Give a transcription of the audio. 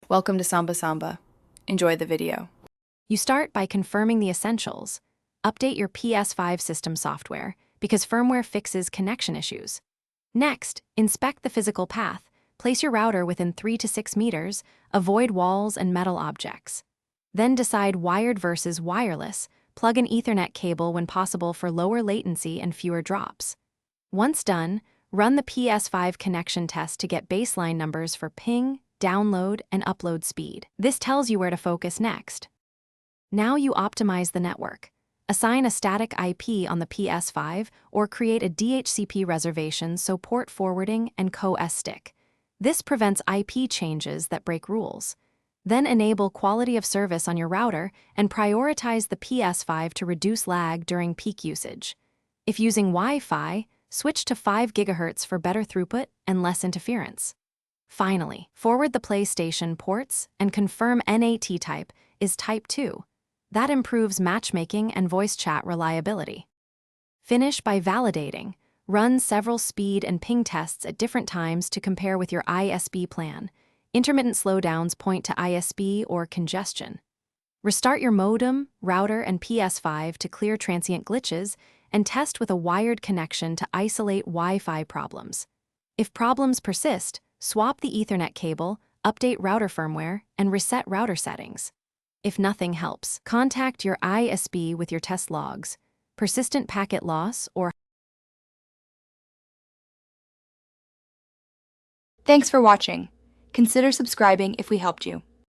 Welcome to Samba Samba. Enjoy the video. You start by confirming the essentials. Update your Ps5 system software because firmware fixes connection issues. Next, inspect the physical path. Place your router within 3 to 6 meters, avoid walls and metal objects. Then decide wired versus wireless. Plug an Ethernet cable when possible for lower latency and fewer drops. Once done, run the Ps5 connection test to get baseline numbers for ping, download, and upload speed. This tells you where to focus next. Now you optimize the network. Assign a static IP on the Ps5 or create a DHCP reservation so port forwarding and co-S stick. This prevents IP changes that break rules. Then enable quality of service on your router and prioritize the Ps5 to reduce lag during peak usage. If using Wi-Fi, switch to 5 GHz for better throughput and less interference. Finally, forward the PlayStation ports and confirm NAT type is Type 2. That improves matchmaking and voice chat reliability. Finish by validating. Run several speed and ping tests at different times to compare with your ISP plan. Intermittent slowdowns point to ISP or congestion. Restart your modem, router, and Ps5 to clear transient glitches and test with a wired connection to isolate Wi-Fi problems. If problems persist, swap the Ethernet cable, update router firmware, and reset router settings. If nothing helps, contact your ISP with your test logs. Persistent packet loss or Thanks for watching. Consider subscribing if we helped you.